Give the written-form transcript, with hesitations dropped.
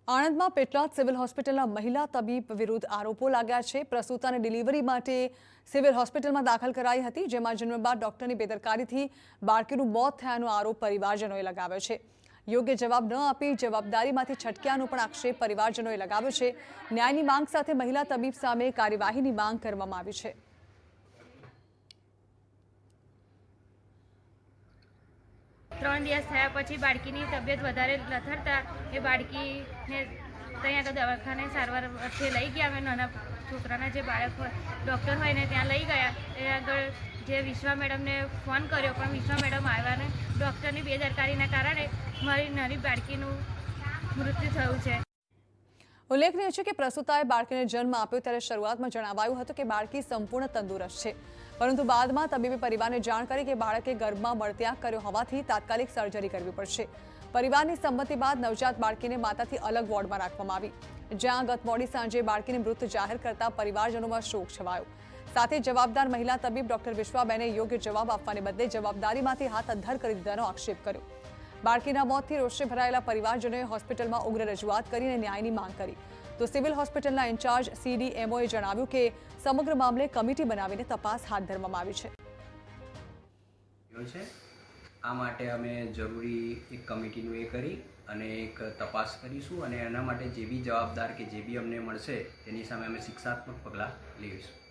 આણંદમાં પેટલાદ સિવિલ હોસ્પિટલના મહિલા તબીબ વિરુદ્ધ આરોપો લાગ્યા છે। પ્રસૂતાને ડિલિવરી માટે સિવિલ હોસ્પિટલમાં દાખલ કરાઈ હતી, જેમાં જન્મ બાદ ડોક્ટરની બેદરકારીથી બાળકીનું મોત થયાનો આરોપ પરિવારજનોએ લગાવ્યો છે। યોગ્ય જવાબ ન આપી જવાબદારીમાંથી છટક્યાનો પણ આક્ષેપ પરિવારજનોએ લગાવ્યો છે। ન્યાયની માંગ સાથે મહિલા તબીબ સામે કાર્યવાહીની માંગ કરવામાં આવી છે। ત્રણ દિવસ થયા પછી બાળકીની તબિયત વધારે લથડતા એ બાળકીને ત્યાં આગળ દવાખાને સારવાર અર્થે લઈ ગયા। અમે નાના છોકરાના જે બાળક હોય ડૉક્ટર હોય ને ત્યાં લઈ ગયા। એ આગળ જે વિશ્વા મેડમને ફોન કર્યો, પણ વિશ્વા મેડમ આવ્યા ને ડૉક્ટરની બેદરકારીના કારણે મારી નાની બાળકીનું મૃત્યુ થયું છે। ઉલ્લેખનીય છે કે પ્રસૂતાએ બાળકીને જન્મ આપ્યો ત્યારે શરૂઆતમાં જણાવાયું હતું કે બાળકી સંપૂર્ણ તંદુરસ્ત છે, પરંતુ બાદમાં તબીબે પરિવારને જાણ કરી કે બાળકે ગર્ભમાં મળત્યાગ કર્યો હોવાથી તાત્કાલિક સર્જરી કરવી પડશે। પરિવારની સંમતિ બાદ નવજાત બાળકીને માતાથી અલગ વોર્ડમાં રાખવામાં આવી, જ્યાં ગત મોડી સાંજે બાળકીને મૃત જાહેર કરતા પરિવારજનોમાં શોક છવાયો। સાથે જવાબદાર મહિલા તબીબ ડોક્ટર વિશ્વાબેને યોગ્ય જવાબ આપવાને બદલે જવાબદારીમાંથી હાથ અદ્ધર કરી દીધાનો આક્ષેપ કર્યો। બાળકીના મોતથી રોષે ભરાયેલા પરિવારજનોએ હોસ્પિટલમાં ઉગ્ર રજૂઆત કરીને ન્યાયની માંગ કરી, તો સિવિલ હોસ્પિટલના ઇન્ચાર્જ CDMOએ જણાવ્યું કે સમગ્ર મામલે કમિટી બનાવીને તપાસ હાથ ધરવામાં આવી છે। આ માટે અમે જરૂરી એક કમિટીનું કરી અને એક તપાસ કરીશું અને એના માટે જે બી જવાબદાર કે જે બી અમને મળશે તેની સામે અમે શિક્ષાત્મક પગલાં લઈશું।